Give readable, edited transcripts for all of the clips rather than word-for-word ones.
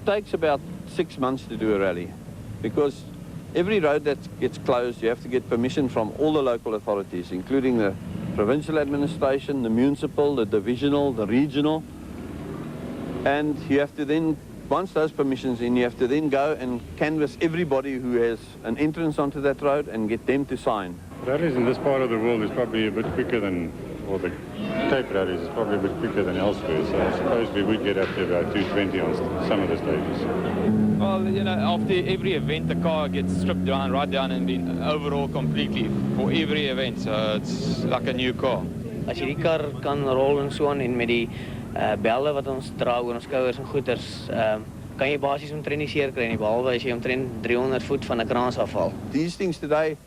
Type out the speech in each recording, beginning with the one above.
takes about 6 months to do a rally, because every road that gets closed, you have to get permission from all the local authorities, including the provincial administration, the municipal, the divisional, the regional. And you have to then, once those permissions in, you have to then go and canvass everybody who has an entrance onto that road and get them to sign. Rallies in this part of the world is probably a bit quicker than, or the Cape rallies is probably a bit quicker than elsewhere, so I suppose we would get up to about 220 on some of the stages. Well, you know, after every event the car gets stripped down, right down, and been overhaul completely for every event, so it's like a new car. As jy die kar kan rol en so aan en met die belde wat ons dra oor ons skouers en goeders, kan jy basies omtrent nie seer kry nie, behalwe as jy omtrent 300 voet van 'n kraans afval. These things today,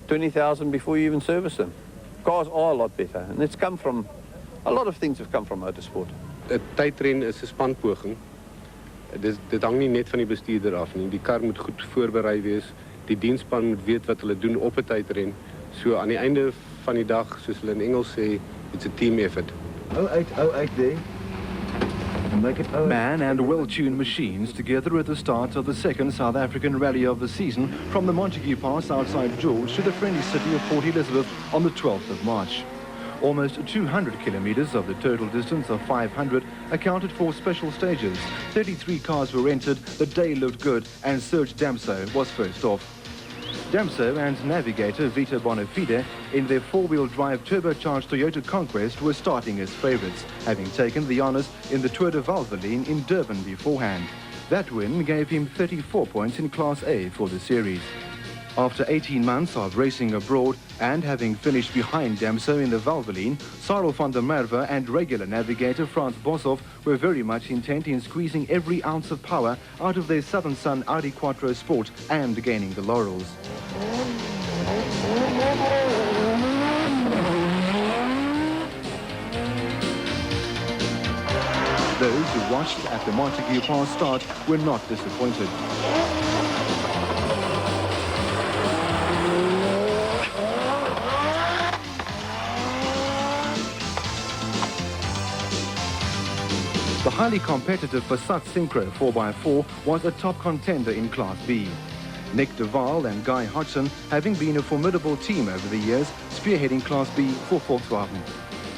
20,000 before you even service them. Cars are a lot better, and it's come from, a lot of things have come from motorsport. 'n Tydren is 'n spanpoging. Dit hang nie net van die bestuurder af nie. Die kar moet goed voorberei wees. Die dienspan moet weet wat hulle doen op 'n tydren. So aan die einde van die dag, soos hulle in Engels sê, it's a team effort. 0808 there. And make it 08. Man and well-tuned machines together at the start of the second South African rally of the season from the Montague Pass outside George to the friendly city of Port Elizabeth on the 12th of March. Almost 200 kilometres of the total distance of 500 accounted for special stages. 33 cars were entered, the day looked good, and Serge Damso was first off. Damso and navigator Vito Bonafide in their four-wheel drive turbocharged Toyota Conquest were starting as favourites, having taken the honours in the Tour de Valvoline in Durban beforehand. That win gave him 34 points in Class A for the series. After 18 months of racing abroad and having finished behind Damso in the Valvoline, Cyril van der Merwe and regular navigator Frans Boshoff were very much intent in squeezing every ounce of power out of their Southern Sun Audi Quattro Sport and gaining the laurels. Those who watched at the Montague Pass start were not disappointed. The highly competitive Passat Synchro 4x4 was a top contender in Class B. Nick Duval and Guy Hodgson having been a formidable team over the years, spearheading Class B for Volkswagen.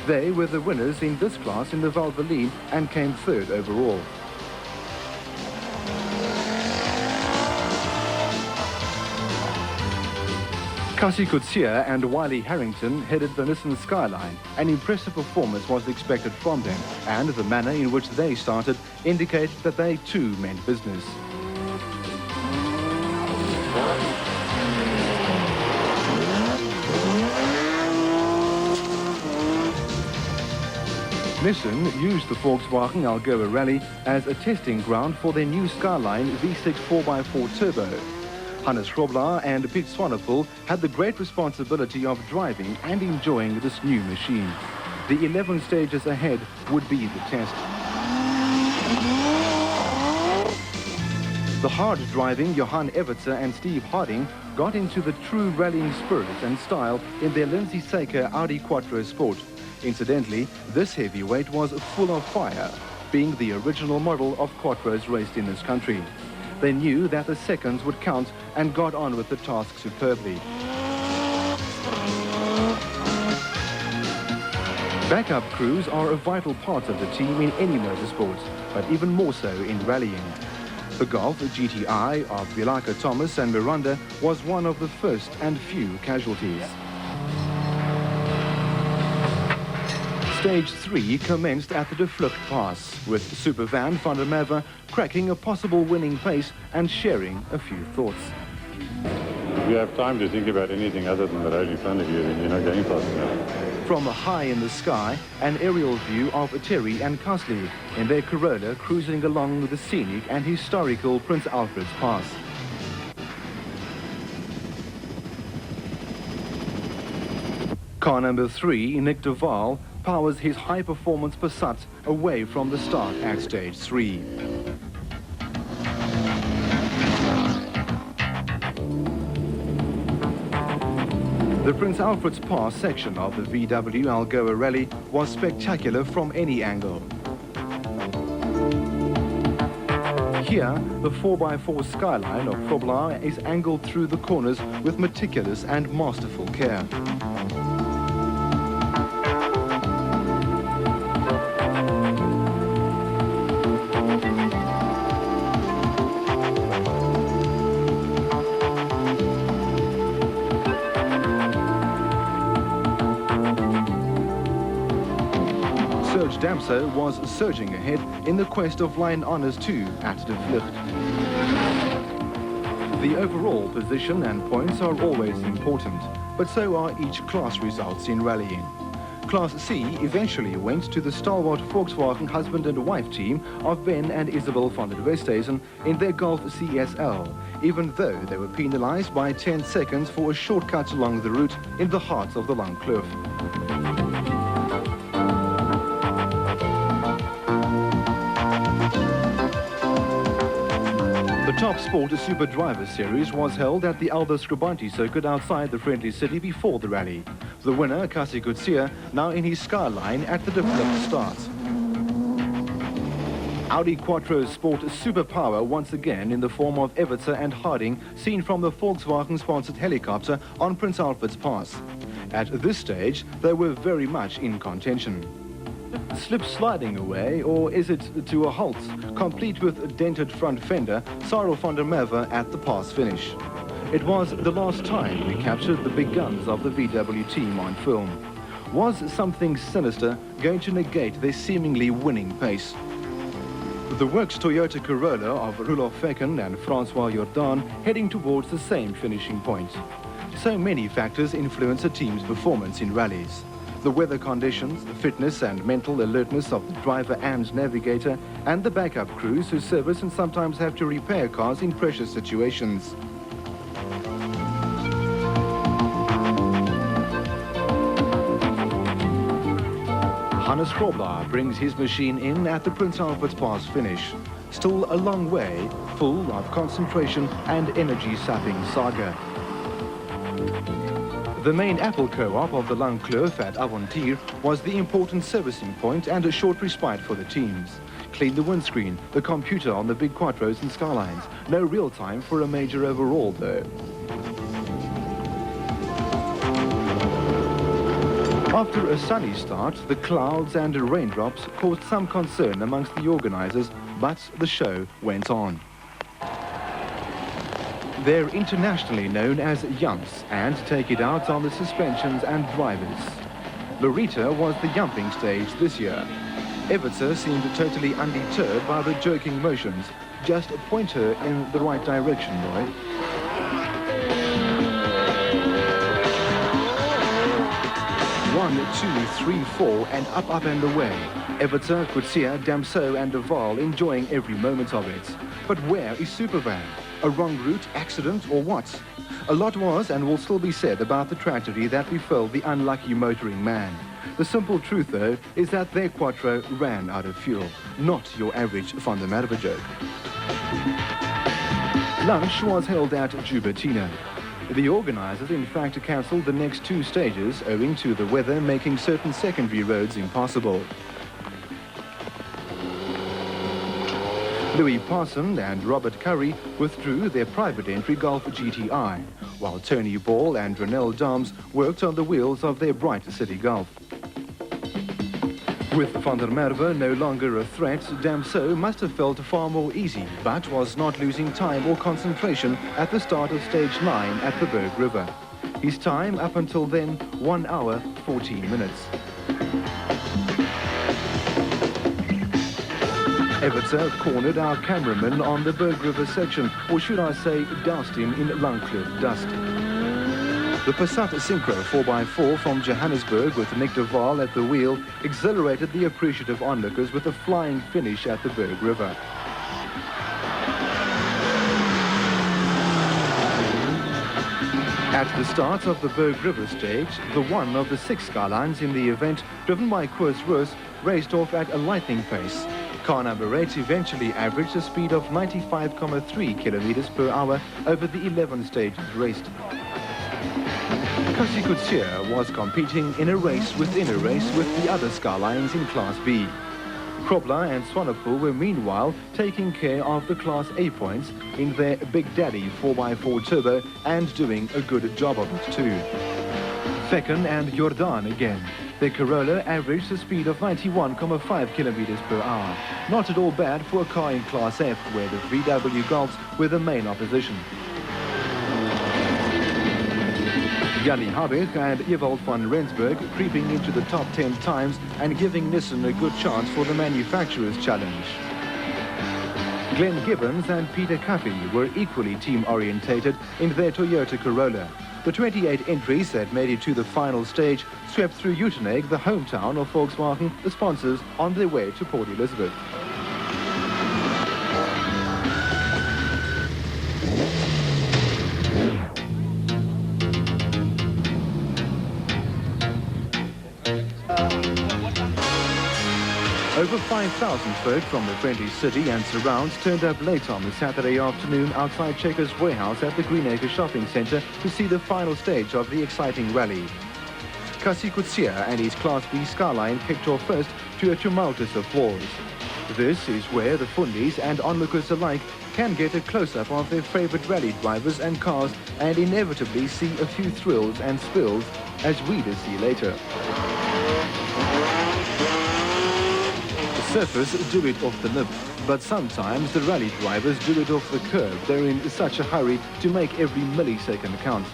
They were the winners in this class in the Valvoline and came third overall. Cassie Coetzee and Wiley Harrington headed the Nissan Skyline. An impressive performance was expected from them, and the manner in which they started indicated that they too meant business. Nissan used the Volkswagen Algoa Rally as a testing ground for their new Skyline V6 4x4 Turbo. Hannes Grobler and Piet Swanepoel had the great responsibility of driving and enjoying this new machine. The 11 stages ahead would be the test. The hard-driving Johan Evertse and Steve Harding got into the true rallying spirit and style in their Lindsay Saker Audi Quattro Sport. Incidentally, this heavyweight was full of fire, being the original model of Quattros raced in this country. They knew that the seconds would count and got on with the task superbly. Backup crews are a vital part of the team in any motorsport, but even more so in rallying. The Golf GTI of Vilaka Thomas and Miranda was one of the first and few casualties. Stage 3 commenced at the De Vlucht Pass, with Supervan van der Merwe cracking a possible winning pace and sharing a few thoughts. If you have time to think about anything other than the road in front of you, then you're not going fast enough. From high in the sky, an aerial view of Terry and Kasley in their Corolla cruising along the scenic and historical Prince Alfred's Pass. Car number 3, Nick Duval, powers his high-performance Passat away from the start at stage 3. The Prince Alfred's Pass section of the VW Algoa Rally was spectacular from any angle. Here, the 4x4 skyline of Grobler is angled through the corners with meticulous and masterful care. Damso was surging ahead in the quest of line honours too at De Vlucht. The overall position and points are always important, but so are each class results in rallying. Class C eventually went to the stalwart Volkswagen husband and wife team of Ben and Isabel van der Westhuizen in their Golf CSL, even though they were penalised by 10 seconds for a shortcut along the route in the heart of the Langkloof. The Top Sport Super Driver Series was held at the Aldo Scribanti circuit outside the friendly city before the rally. The winner, Kasi Gutsia, now in his skyline at the De Vlucht start. Audi Quattro Sport Superpower once again in the form of Evertse and Harding, seen from the Volkswagen-sponsored helicopter on Prince Alfred's Pass. At this stage, they were very much in contention. Slip sliding away, or is it to a halt, complete with a dented front fender, Cyril van der Merwe at the pass finish. It was the last time we captured the big guns of the VW team on film. Was something sinister going to negate their seemingly winning pace? The Works Toyota Corolla of Roelof Fecken and Francois Jordan heading towards the same finishing point. So many factors influence a team's performance in rallies. The weather conditions, the fitness and mental alertness of the driver and navigator, and the backup crews who service and sometimes have to repair cars in pressure situations. Hannes Grobler brings his machine in at the Prince Alfred's Pass finish. Still a long way, full of concentration and energy-sapping saga. The main Apple co-op of the Langkloof at Avontuur was the important servicing point and a short respite for the teams. Clean the windscreen, the computer on the big Quattros and Skylines. No real time for a major overhaul though. After a sunny start, the clouds and raindrops caused some concern amongst the organisers, but the show went on. They're internationally known as yumps and take it out on the suspensions and drivers. Lorita was the yumping stage this year. Evertse seemed totally undeterred by the jerking motions. Just point her in the right direction, Roy. One, two, three, four, and up and away. Evertse, Kutsia, Damso and De Waal enjoying every moment of it. But where is Supervan? A wrong route, accident, or what? A lot was and will still be said about the tragedy that befell the unlucky motoring man. The simple truth, though, is that their Quattro ran out of fuel, not your average Van der Merwe joke. Lunch was held at Jubertino. The organisers, in fact, cancelled the next two stages owing to the weather making certain secondary roads impossible. Louis Parson and Robert Curry withdrew their private entry Golf GTI, while Tony Ball and Renelle Dams worked on the wheels of their bright City Golf. With Van der Merwe no longer a threat, Damso must have felt far more easy, but was not losing time or concentration at the start of stage 9 at the Berg River. His time up until then, 1 hour, 14 minutes. Evertse cornered our cameraman on the Berg River section, or should I say, doused him in Langkloof dust. The Passat Synchro 4x4 from Johannesburg with Nick de Waal at the wheel exhilarated the appreciative onlookers with a flying finish at the Berg River. At the start of the Berg River stage, the one of the 6 Skylines in the event, driven by Koos Roos, raced off at a lightning pace. Car number 8 eventually averaged a speed of 95.3 kilometers per hour over the 11 stages raced. Kasi Kutsia was competing in a race within a race with the other Skylines in Class B. Krobler and Swanepoel were meanwhile taking care of the Class A points in their Big Daddy 4x4 Turbo and doing a good job of it too. Vecken and Jordan again. Their Corolla averaged a speed of 91.5 kilometers per hour. Not at all bad for a car in Class F, where the VW Golfs were the main opposition. Jannie Habig and Ewald van Rensburg creeping into the top 10 times and giving Nissan a good chance for the Manufacturers' Challenge. Glenn Gibbons and Peter Caffey were equally team-orientated in their Toyota Corolla. The 28 entries that made it to the final stage swept through Uitenhage, the hometown of Volkswagen, the sponsors, on their way to Port Elizabeth. Over 5,000 folk from the friendly city and surrounds turned up late on the Saturday afternoon outside Checkers warehouse at the Greenacre Shopping Centre to see the final stage of the exciting rally. Cassie Coetzee and his Class B Skyline kicked off first to a tumultuous applause. This is where the fundies and onlookers alike can get a close-up of their favourite rally drivers and cars and inevitably see a few thrills and spills, as readers see later. Surfers do it off the lip, but sometimes the rally drivers do it off the curb. They're in such a hurry to make every millisecond count.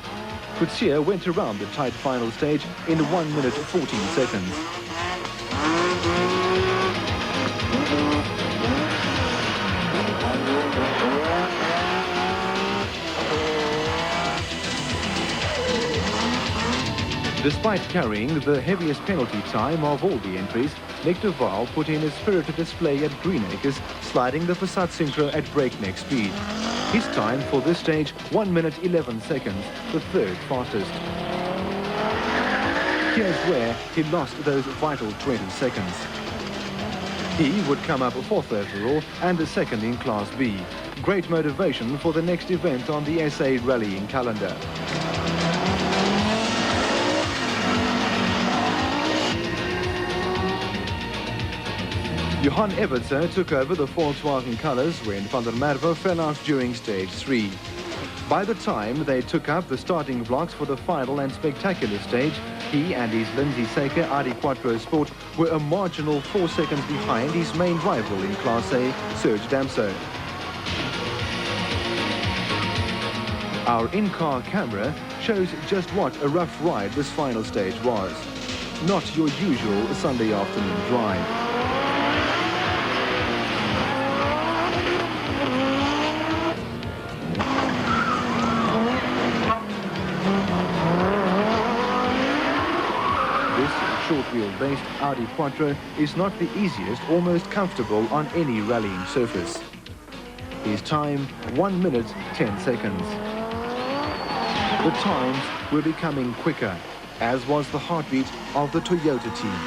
Coetzee went around the tight final stage in 1 minute 14 seconds. Despite carrying the heaviest penalty time of all the entries, Nick de Waal put in a spirited display at Greenacres, sliding the Passat Synchro at breakneck speed. His time for this stage, 1 minute 11 seconds, the third fastest. Here's where he lost those vital 20 seconds. He would come up fourth overall and a second in Class B. Great motivation for the next event on the SA rallying calendar. Johan Evertse took over the Volkswagen colours when Van der Merwe fell out during stage 3. By the time they took up the starting blocks for the final and spectacular stage, he and his Lindsay Saker Audi Quattro Sport were a marginal 4 seconds behind his main rival in Class A, Serge Damso. Our in-car camera shows just what a rough ride this final stage was. Not your usual Sunday afternoon drive. Short-wheel-based Audi Quattro is not the easiest or most comfortable on any rallying surface. His time, 1 minute 10 seconds. The times were becoming quicker, as was the heartbeat of the Toyota team.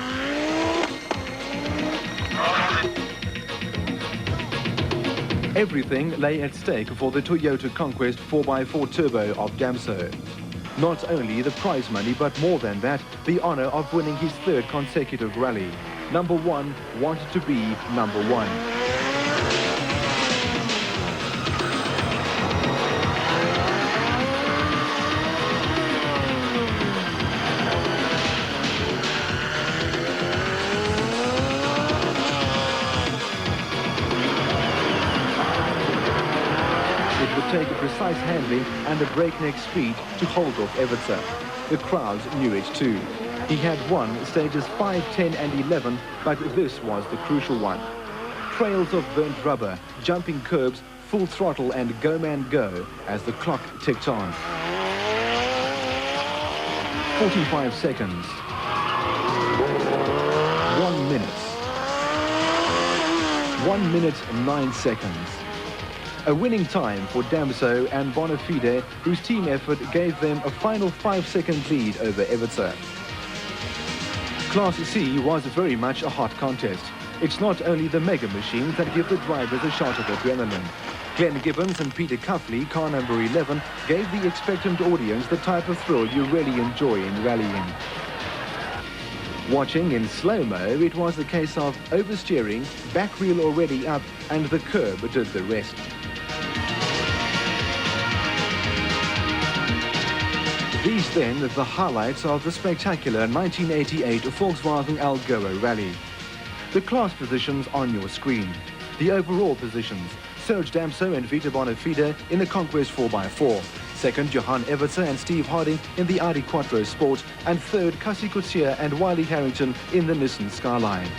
Everything lay at stake for the Toyota Conquest 4x4 Turbo of Damso. Not only the prize money, but more than that, the honour of winning his third consecutive rally. Number one wanted to be number one. It would take a precise handling and a breakneck speed to hold off Evertse. The crowds knew it too. He had won stages 5, 10 and 11, but this was the crucial one. Trails of burnt rubber, jumping curbs, full throttle and go man go as the clock ticked on. 45 seconds. 1 minute. 1 minute 9 seconds. A winning time for Damso and Bonafide, whose team effort gave them a final 5-second lead over Evertse. Class C was very much a hot contest. It's not only the mega machines that give the drivers a shot of adrenaline. Glenn Gibbons and Peter Caffey, car number 11, gave the expectant audience the type of thrill you really enjoy in rallying. Watching in slow-mo, it was a case of oversteering, back wheel already up, and the curb did the rest. These then are the highlights of the spectacular 1988 Volkswagen Algoa rally. The class positions on your screen. The overall positions: Serge Damso and Vita Bonafide in the Conquest 4x4. Second, Johan Evertse and Steve Harding in the Audi Quattro Sport. And third, Cassie Coetzee and Wiley Harrington in the Nissan Skyline.